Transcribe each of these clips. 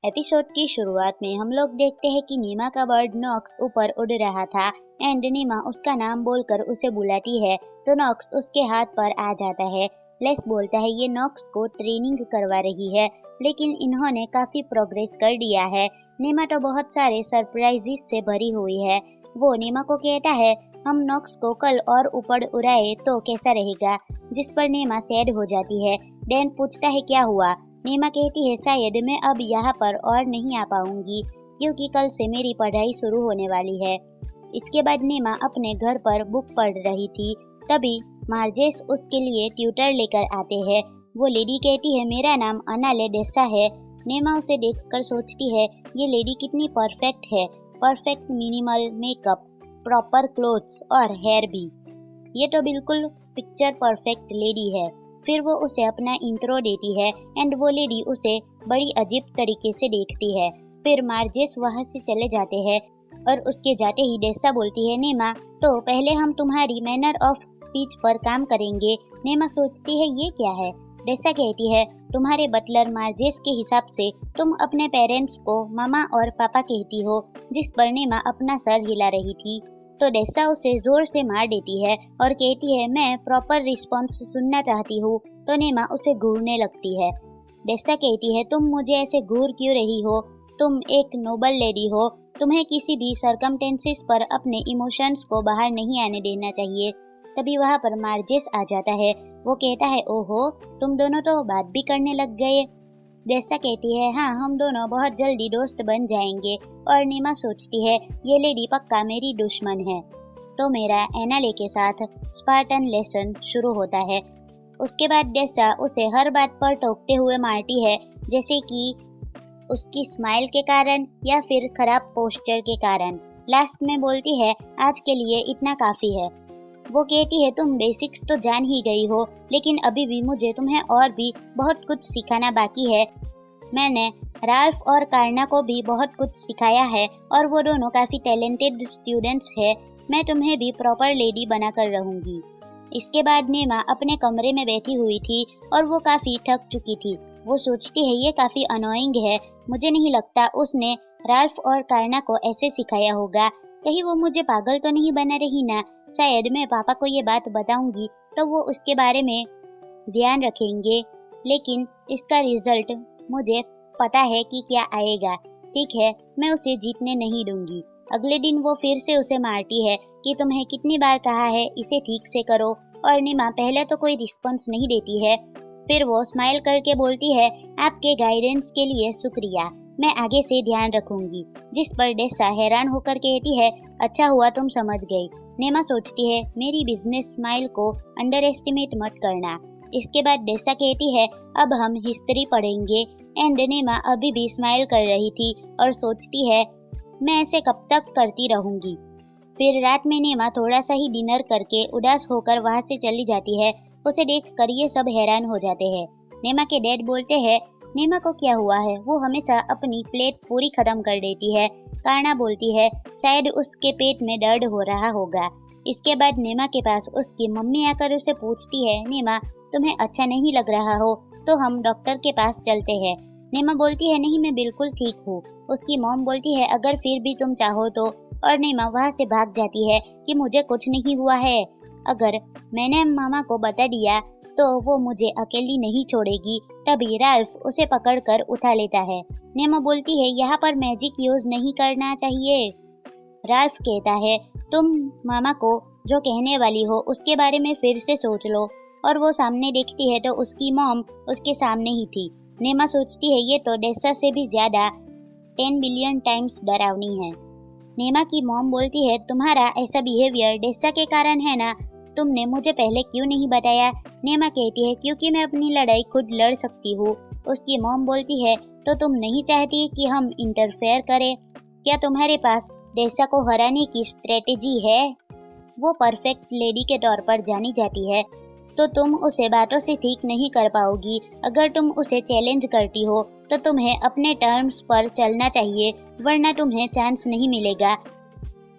Episode की शुरुआत में हम लोग देखते हैं कि नीमा का बर्ड नॉक्स ऊपर उड़ रहा था एंड नीमा उसका नाम बोलकर उसे बुलाती है तो नॉक्स उसके हाथ पर आ जाता है। लेस बोलता है ये नॉक्स को ट्रेनिंग करवा रही है, लेकिन इन्होंने काफी प्रोग्रेस कर दिया है। नीमा तो बहुत सारे सरप्राइजेस से भरी हुई है। वो नीमा को कहता है हम नॉक्स को कल और ऊपर उड़ाए तो कैसा रहेगा, जिस पर नीमा सैड हो जाती है। डैन पूछता है क्या हुआ। नीमा कहती है शायद मैं अब यहाँ पर और नहीं आ पाऊंगी क्योंकि कल से मेरी पढ़ाई शुरू होने वाली है। इसके बाद नीमा अपने घर पर बुक पढ़ रही थी, तभी मार्जेस उसके लिए ट्यूटर लेकर आते हैं। वो लेडी कहती है मेरा नाम अनाले डेसा है। नीमा उसे देखकर सोचती है ये लेडी कितनी परफेक्ट है, perfect minimal makeup, proper clothes और हेयर भी। ये तो बिल्कुल पिक्चर परफेक्ट लेडी है। फिर वो उसे अपना इंट्रो देती है एंड वो लेडी उसे बड़ी अजीब तरीके से देखती है। फिर मार्जेस वहाँ से चले जाते हैं और उसके जाते ही डेसा बोलती है नीमा तो पहले हम तुम्हारी मैनर ऑफ स्पीच पर काम करेंगे। नीमा सोचती है ये क्या है। डेसा कहती है तुम्हारे बटलर मार्जेस के हिसाब से तुम अपने पेरेंट्स को मामा और पापा कहती हो, जिस पर नीमा अपना सर हिला रही थी। तो डेसा उसे जोर से मार देती है और कहती है मैं प्रॉपर रिस्पॉन्स सुनना चाहती हूँ। तो नीमा उसे घूरने लगती है। डेसा कहती है तुम मुझे ऐसे घूर क्यों रही हो, तुम एक नोबल लेडी हो, तुम्हें किसी भी सरकमटेंसेस पर अपने इमोशंस को बाहर नहीं आने देना चाहिए। तभी वहाँ पर मार्जेस आ जाता है। वो कहता है ओहो तुम दोनों तो बात भी करने लग गए। डेसा कहती है हाँ हम दोनों बहुत जल्दी दोस्त बन जाएंगे। और नीमा सोचती है ये लेडी पक्का मेरी दुश्मन है। तो मेरा एनाले के साथ स्पार्टन लेसन शुरू होता है। उसके बाद डेसा उसे हर बात पर टोकते हुए मारती है, जैसे कि उसकी स्माइल के कारण या फिर खराब पोस्चर के कारण। लास्ट में बोलती है आज के लिए इतना काफी है। वो कहती है तुम बेसिक्स तो जान ही गई हो, लेकिन अभी भी मुझे तुम्हें और भी बहुत कुछ सिखाना बाकी है। मैंने राल्फ और कार्ना को भी बहुत कुछ सिखाया है और वो दोनों काफी टैलेंटेड स्टूडेंट्स हैं। मैं तुम्हें भी प्रॉपर लेडी बनाकर रहूंगी। इसके बाद नीमा अपने कमरे में बैठी हुई थी और वो काफी थक चुकी थी। वो सोचती है ये काफी अनोइंग है, मुझे नहीं लगता उसने राल्फ और कार्ना को ऐसे सिखाया होगा। कहीं वो मुझे पागल तो नहीं बना रही ना। शायद मैं पापा को ये बात बताऊंगी तो वो उसके बारे में ध्यान रखेंगे, लेकिन इसका रिजल्ट मुझे पता है कि क्या आएगा। ठीक है मैं उसे जीतने नहीं दूंगी। अगले दिन वो फिर से उसे मारती है कि तुम्हें कितनी बार कहा है इसे ठीक से करो। और नीमा पहले तो कोई रिस्पॉन्स नहीं देती है, फिर वो स्माइल करके बोलती है आपके गाइडेंस के लिए शुक्रिया, मैं आगे से ध्यान रखूंगी। जिस पर डेसा हैरान होकर कहती है अच्छा हुआ तुम समझ गई। नीमा सोचती है मेरी बिजनेस स्माइल को अंडर एस्टिमेट मत करना। इसके बाद डेसा कहती है अब हम हिस्ट्री पढ़ेंगे एंड नीमा अभी भी स्माइल कर रही थी और सोचती है मैं ऐसे कब तक करती रहूंगी। फिर रात में नीमा थोड़ा सा ही डिनर करके उदास होकर वहाँ से चली जाती है। उसे देखकर ये सब हैरान हो जाते हैं। नीमा के डैड बोलते हैं नीमा को क्या हुआ है, वो हमेशा अपनी प्लेट पूरी खत्म कर देती है। कार्ना बोलती है शायद उसके पेट में दर्द हो रहा होगा। इसके बाद नीमा के पास उसकी मम्मी आकर उसे पूछती है नीमा तुम्हें अच्छा नहीं लग रहा हो तो हम डॉक्टर के पास चलते हैं। नीमा बोलती है नहीं मैं बिल्कुल ठीक हूँ। उसकी मॉम बोलती है अगर फिर भी तुम चाहो तो। और नीमा वहाँ से भाग जाती है कि मुझे कुछ नहीं हुआ है। अगर मैंने मामा को बता दिया तो वो मुझे अकेली नहीं छोड़ेगी। तभी राल्फ उसे पकड़कर उठा लेता है। नीमा बोलती है यहाँ पर मैजिक यूज नहीं करना चाहिए। राल्फ कहता है तुम मामा को जो कहने वाली हो उसके बारे में फिर से सोच लो। और वो सामने देखती है तो उसकी मॉम उसके सामने ही थी। नीमा सोचती है ये तो डेसा से भी ज्यादा 10 बिलियन टाइम्स डरावनी है। नीमा की मॉम बोलती है तुम्हारा ऐसा बिहेवियर डेसा के कारण है ना, तुमने मुझे पहले क्यों नहीं बताया। नीमा कहती है क्योंकि मैं अपनी लड़ाई खुद लड़ सकती हूँ। उसकी मॉम बोलती है तो तुम नहीं चाहती कि हम इंटरफेयर करें, क्या तुम्हारे पास डेसा को हराने की स्ट्रेटेजी है। वो परफेक्ट लेडी के तौर पर जानी जाती है, तो तुम उसे बातों से ठीक नहीं कर पाओगी। अगर तुम उसे चैलेंज करती हो तो तुम्हें अपने टर्म्स पर चलना चाहिए, वरना तुम्हें चांस नहीं मिलेगा।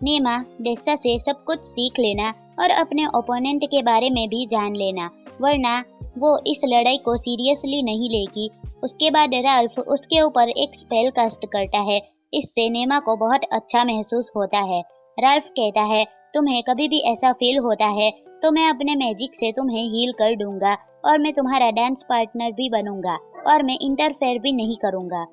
नीमा डेसा से सब कुछ सीख लेना और अपने ओपोनेंट के बारे में भी जान लेना, वरना वो इस लड़ाई को सीरियसली नहीं लेगी। उसके बाद राल्फ उसके ऊपर एक स्पेल कास्ट करता है। इससे नेमा को बहुत अच्छा महसूस होता है। राल्फ कहता है, तुम्हें कभी भी ऐसा फील होता है तो मैं अपने मैजिक से तुम्हें हील कर दूंगा और मैं तुम्हारा डांस पार्टनर भी बनूंगा और मैं इंटरफेयर भी नहीं करूंगा।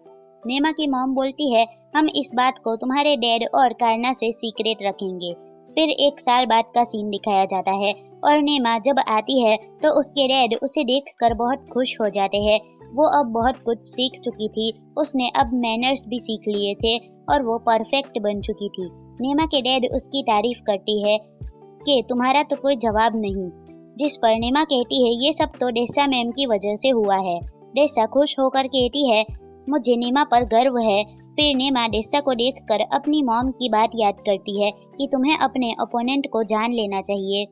नेमा की मॉम बोलती है, हम इस बात को तुम्हारे डैड और कार्ना से सीक्रेट रखेंगे। फिर 1 साल बाद का सीन दिखाया जाता है और नेमा जब आती है तो उसके डैड उसे देखकर बहुत खुश हो जाते हैं। वो अब बहुत कुछ सीख चुकी थी, उसने अब मैनर्स भी सीख लिए थे और वो परफेक्ट बन चुकी थी। नेमा के डैड उसकी तारीफ करती है कि तुम्हारा तो कोई जवाब नहीं, जिस पर नेमा कहती है ये सब तो डेसा मैम की वजह से हुआ है। डेसा खुश होकर कहती है, मुझे नेमा पर गर्व है। फिर नेमा डेसा को देखकर अपनी मॉम की बात याद करती है कि तुम्हें अपने ओपोनेंट को जान लेना चाहिए।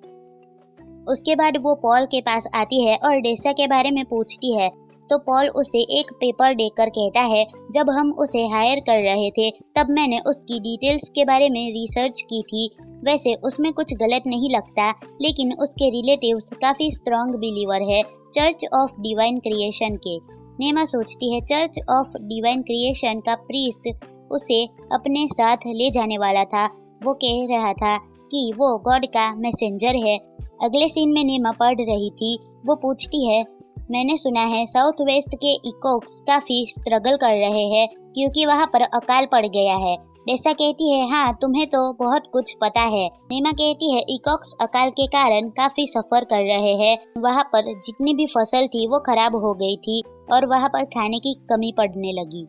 उसके बाद वो पॉल के पास आती है और डेसा के बारे में पूछती है तो पॉल उसे एक पेपर देकर कहता है, जब हम उसे हायर कर रहे थे तब मैंने उसकी डिटेल्स के बारे में रिसर्च की थी। वैसे उसमें कुछ गलत नहीं लगता, लेकिन उसके रिलेटिव्स काफी स्ट्रॉन्ग बिलीवर है चर्च ऑफ डिवाइन क्रिएशन के। नेमा सोचती है चर्च ऑफ डिवाइन क्रिएशन का प्रीस्ट उसे अपने साथ ले जाने वाला था। वो कह रहा था कि वो गॉड का मैसेंजर है। अगले सीन में नेमा पढ़ रही थी। वो पूछती है, मैंने सुना है साउथ वेस्ट के इकोक्स काफी स्ट्रगल कर रहे हैं क्योंकि वहाँ पर अकाल पड़ गया है। डेसा कहती है, हाँ तुम्हें तो बहुत कुछ पता है। नेमा कहती है, इकोक्स अकाल के कारण काफी सफर कर रहे हैं। वहाँ पर जितनी भी फसल थी वो खराब हो गई थी और वहाँ पर खाने की कमी पड़ने लगी।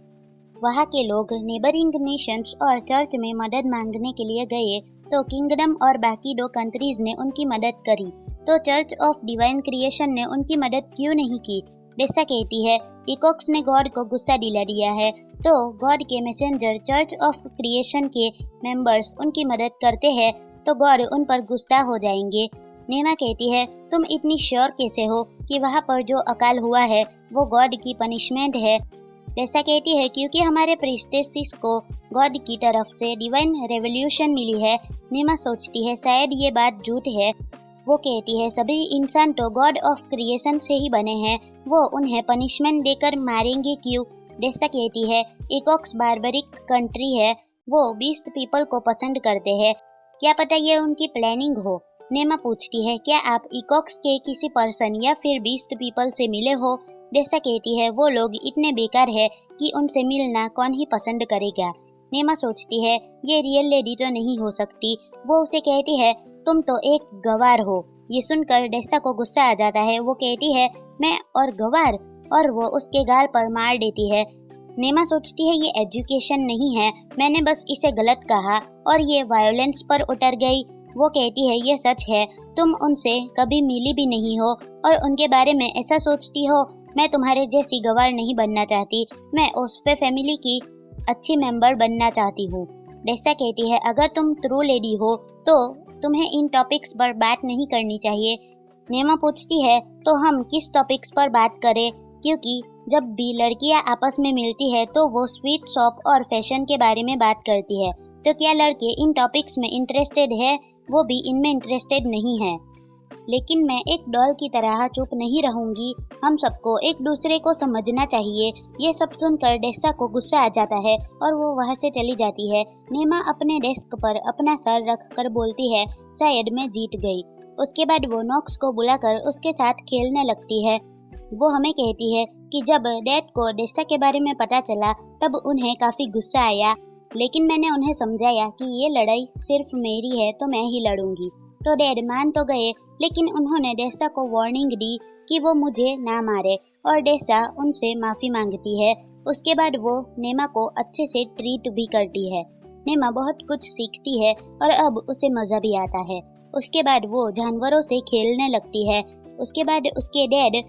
वहाँ के लोग नेबरिंग नेशंस और चर्च में मदद मांगने के लिए गए तो किंगडम और बाकी 2 कंट्रीज ने उनकी मदद करी, तो चर्च ऑफ डिवाइन क्रिएशन ने उनकी मदद क्यों नहीं की? डेसा कहती है, इकोक्स ने गॉड को गुस्सा दिला दिया है, तो गॉड के मैसेंजर चर्च ऑफ क्रिएशन के मेंबर्स उनकी मदद करते हैं तो गॉड उन पर गुस्सा हो जाएंगे। नेमा कहती है, तुम इतनी श्योर कैसे हो कि वहाँ पर जो अकाल हुआ है वो गॉड की पनिशमेंट है? डेसा कहती है, क्योंकि हमारे प्रीस्टेसिस को गॉड की तरफ से डिवाइन रेवोल्यूशन मिली है। नेमा सोचती है शायद ये बात झूठ है। वो कहती है, सभी इंसान तो गॉड ऑफ क्रिएशन से ही बने हैं, वो उन्हें पनिशमेंट देकर मारेंगे क्यों? डेसा कहती है, इकोक्स बार्बरिक कंट्री है, वो बीस्ट पीपल को पसंद करते हैं, क्या पता ये उनकी प्लानिंग हो। नेमा पूछती है, क्या आप इकोक्स के किसी पर्सन या फिर बीस्ट पीपल से मिले हो? डेसा कहती है, वो लोग इतने बेकार है कि उनसे मिलना कौन ही पसंद करेगा। नेमा सोचती है, ये रियल लेडी तो नहीं हो सकती। वो उसे कहती है, तुम तो एक गवार हो। ये सुनकर डेसा को गुस्सा आ जाता है। वो कहती है, मैं और गवार, और वो उसके गाल पर मार देती है। नेमा सोचती है, ये एजुकेशन नहीं है, मैंने बस इसे गलत कहा और ये वायोलेंस पर उतर गई। वो कहती है, ये सच है, तुम उनसे कभी मिली भी नहीं हो और उनके बारे में ऐसा सोचती हो। मैं तुम्हारे जैसी गवार नहीं बनना चाहती, मैं ओस्फे फैमिली की अच्छी मेंबर बनना चाहती हूँ। डेसा कहती है, अगर तुम ट्रू लेडी हो तो तुम्हें इन टॉपिक्स पर बात नहीं करनी चाहिए। नेमा पूछती है, तो हम किस टॉपिक्स पर बात करें? क्योंकि जब भी लड़कियां आपस में मिलती है तो वो स्वीट शॉप और फैशन के बारे में बात करती है, तो क्या लड़के इन टॉपिक्स में इंटरेस्टेड है? वो भी इनमें इंटरेस्टेड नहीं है। लेकिन मैं एक डॉल की तरह चुप नहीं रहूंगी, हम सबको एक दूसरे को समझना चाहिए। ये सब सुनकर डेसा को गुस्सा आ जाता है और वो वहाँ से चली जाती है। नेमा अपने डेस्क पर अपना सर रख कर बोलती है, शायद मैं जीत गई। उसके बाद वो नॉक्स को बुलाकर उसके साथ खेलने लगती है। वो हमें कहती है कि जब डैड को डेसा के बारे में पता चला तब उन्हें काफी गुस्सा आया, लेकिन मैंने उन्हें समझाया कि ये लड़ाई सिर्फ मेरी है तो मैं ही लड़ूंगी। तो डैड मान तो गए, लेकिन उन्होंने डेसा को वार्निंग दी कि वो मुझे ना मारे और डेसा उनसे माफी मांगती है। उसके बाद वो नेमा को अच्छे से ट्रीट भी करती है। नेमा बहुत कुछ सीखती है और अब उसे मजा भी आता है। उसके बाद वो जानवरों से खेलने लगती है। उसके बाद उसके डैड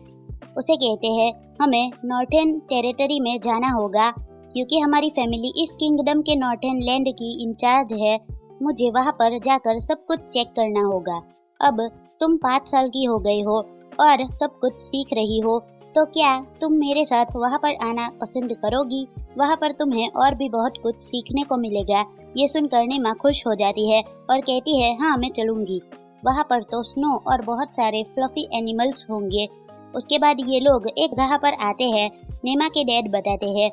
उसे कहते हैं, हमें नॉर्थर्न टेरिटरी में जाना होगा क्योंकि हमारी फैमिली इस किंगडम के नॉर्थर्न लैंड की इंचार्ज है। मुझे वहाँ पर जाकर सब कुछ चेक करना होगा। अब तुम 5 साल की हो गई हो और सब कुछ सीख रही हो, तो क्या तुम मेरे साथ वहाँ पर आना पसंद करोगी? वहाँ पर तुम्हें और भी बहुत कुछ सीखने को मिलेगा। ये सुनकर नेमा खुश हो जाती है और कहती है, हाँ मैं चलूंगी। वहाँ पर तो स्नो और बहुत सारे फ्लफी एनिमल्स होंगे। उसके बाद ये लोग एक जगह पर आते हैं। नेमा के डैड बताते हैं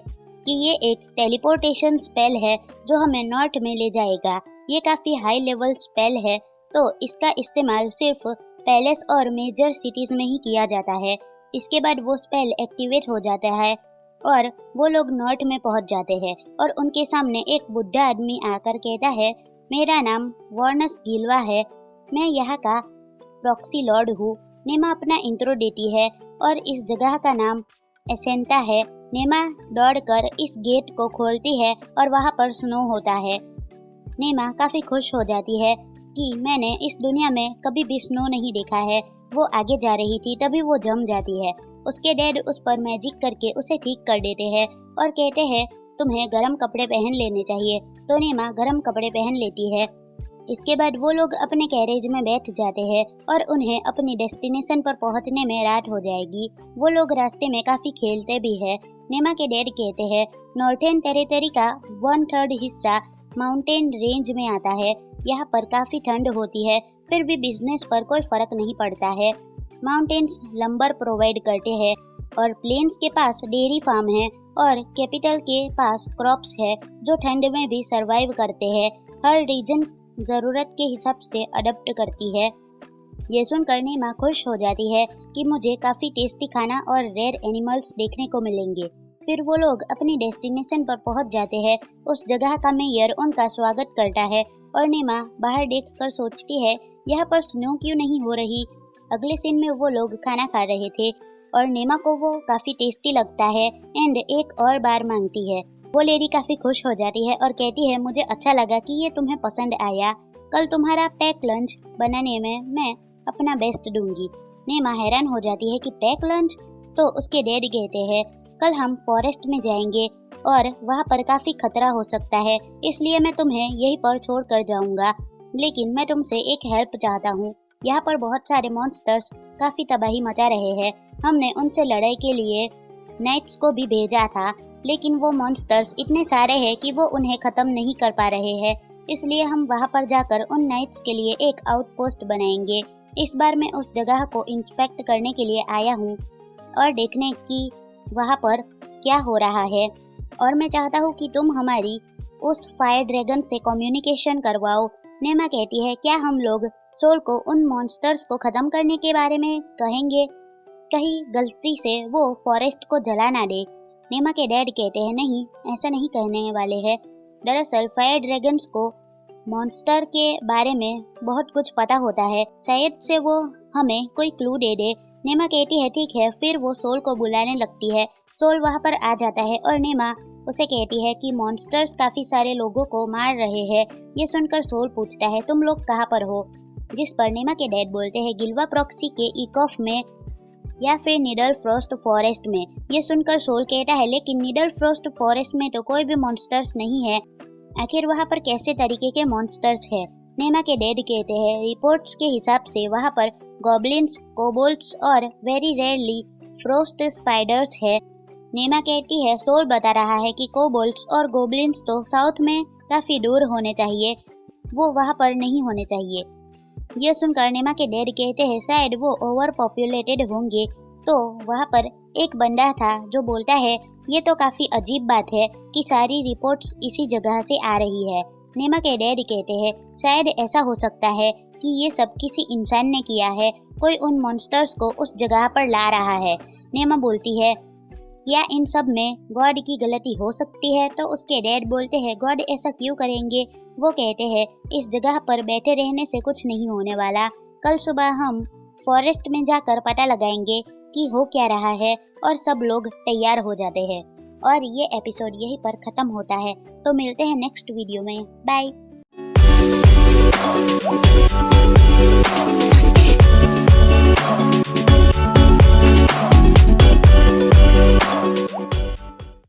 कि ये एक टेलीपोर्टेशन स्पेल है जो हमें नॉर्थ में ले जाएगा। ये काफी हाई लेवल स्पेल है, तो इसका इस्तेमाल सिर्फ पैलेस और मेजर सिटीज में ही किया जाता है। इसके बाद वो स्पेल एक्टिवेट हो जाता है और वो लोग नॉर्थ में पहुंच जाते हैं और उनके सामने एक बुढ़ा आदमी आकर कहता है, मेरा नाम वॉर्नस गिलवा है, मैं यहाँ का प्रॉक्सी लॉर्ड हूँ। नेमा अपना इंट्रो देती है और इस जगह का नाम एसेंटा है। नेमा दौड़कर इस गेट को खोलती है और वहाँ पर स्नो होता है। नेमा काफी खुश हो जाती है कि मैंने इस दुनिया में कभी भी स्नो नहीं देखा है। वो आगे जा रही थी तभी वो जम जाती है। उसके डैड उस पर मैजिक करके उसे ठीक कर देते हैं और कहते हैं तुम्हें गर्म कपड़े पहन लेने चाहिए। तो नेमा गर्म कपड़े पहन लेती है। इसके बाद वो लोग अपने कैरेज में बैठ जाते हैं और उन्हें अपनी डेस्टिनेशन पर पहुंचने में रात हो जाएगी। वो लोग रास्ते में काफी खेलते भी है। नेमा के डैड कहते हैं नॉर्थर्न टेरिटरी का 1/3 हिस्सा माउंटेन रेंज में आता है। यहाँ पर काफी ठंड होती है, फिर भी बिजनेस पर कोई फर्क नहीं पड़ता है। माउंटेन्स लंबर प्रोवाइड करते हैं और प्लेन्स के पास डेयरी फार्म है और कैपिटल के पास क्रॉप्स है जो ठंड में भी सरवाइव करते हैं। हर रीजन जरूरत के हिसाब से अडप्ट करती है। ये सुनकर नेमा खुश हो जाती है कि मुझे काफी टेस्टी खाना और रेयर एनिमल्स देखने को मिलेंगे। फिर वो लोग अपनी डेस्टिनेशन पर पहुंच जाते हैं। उस जगह का मेयर उनका स्वागत करता है और नेमा बाहर देखकर सोचती है यहाँ पर स्नो क्यों नहीं हो रही। अगले सीन में वो लोग खाना खा रहे थे और नेमा को वो काफी टेस्टी लगता है एंड एक और बार मांगती है। वो लेडी काफी खुश हो जाती है और कहती है मुझे अच्छा लगा कि ये तुम्हें पसंद आया। कल तुम्हारा पैक लंच बनाने में मैं अपना बेस्ट दूंगी। नेमा हैरान हो जाती है कि पैक लंच। तो उसके डैड कहते हैं कल हम फॉरेस्ट में जाएंगे और वहाँ पर काफी खतरा हो सकता है, इसलिए मैं तुम्हें यहीं पर छोड़ कर जाऊंगा। लेकिन मैं तुमसे एक हेल्प चाहता हूँ। यहाँ पर बहुत सारे मॉन्स्टर्स काफी तबाही मचा रहे हैं। हमने उनसे लड़ाई के लिए नाइट्स को भी भेजा था, लेकिन वो मॉन्स्टर्स इतने सारे हैं कि वो उन्हें खत्म नहीं कर पा रहे हैं। इसलिए हम वहाँ पर जाकर उन नाइट्स के लिए एक आउटपोस्ट बनाएंगे। इस बार मैं उस जगह को इंस्पेक्ट करने के लिए आया हूँ और देखने की वहाँ पर क्या हो रहा है, और मैं चाहता हूँ कि तुम हमारी उस फायर ड्रैगन से कम्युनिकेशन करवाओ। नेमा कहती है क्या हम लोग सोल को उन मॉन्स्टर्स को खत्म करने के बारे में कहेंगे, कहीं गलती से वो फॉरेस्ट को जला ना दे। नेमा के डैड कहते हैं नहीं, ऐसा नहीं कहने वाले हैं। दरअसल फायर ड्रैगन्स को मॉन्स्टर के बारे में बहुत कुछ पता होता है, शायद से वो हमें कोई क्लू दे दे। नेमा कहती है ठीक है। फिर वो सोल को बुलाने लगती है। सोल वहाँ पर आ जाता है और नेमा उसे कहती है कि मॉन्स्टर्स काफी सारे लोगों को मार रहे हैं। ये सुनकर सोल पूछता है तुम लोग कहाँ पर हो, जिस पर नेमा के डैड बोलते हैं गिल्वा प्रॉक्सी के इकॉफ में या फिर नीडल फ्रॉस्ट फॉरेस्ट में। ये सुनकर सोल कहता है लेकिन नीडल फ्रॉस्ट फॉरेस्ट में तो कोई भी मॉन्स्टर्स नहीं है, आखिर वहाँ पर कैसे तरीके के मॉन्स्टर्स है। नेमा के डैड कहते हैं रिपोर्ट्स के हिसाब से वहाँ पर गॉब्लिन्स, कोबोल्ट्स और वेरी रेयरली फ्रोस्ट स्पाइडर्स है। नेमा कहती है सोल बता रहा है कि कोबोल्ट्स और गोब्लिन्स तो साउथ में काफी दूर होने चाहिए, वो वहाँ पर नहीं होने चाहिए। ये सुनकर नेमा के डैड कहते हैं शायद वो ओवर पॉपुलेटेड होंगे। तो वहाँ पर एक बंदा था जो बोलता है ये तो काफी अजीब बात है कि सारी रिपोर्ट्स इसी जगह से आ रही है। नेमा के डैड कहते हैं शायद ऐसा हो सकता है कि ये सब किसी इंसान ने किया है, कोई उन मॉन्स्टर्स को उस जगह पर ला रहा है। नेमा बोलती है या इन सब में गॉड की गलती हो सकती है। तो उसके डैड बोलते हैं गॉड ऐसा क्यों करेंगे। वो कहते हैं इस जगह पर बैठे रहने से कुछ नहीं होने वाला, कल सुबह हम फॉरेस्ट में जाकर पता लगाएंगे कि हो क्या रहा है, और सब लोग तैयार हो जाते हैं। और ये एपिसोड यहीं पर खत्म होता है। तो मिलते हैं नेक्स्ट वीडियो में, बाय।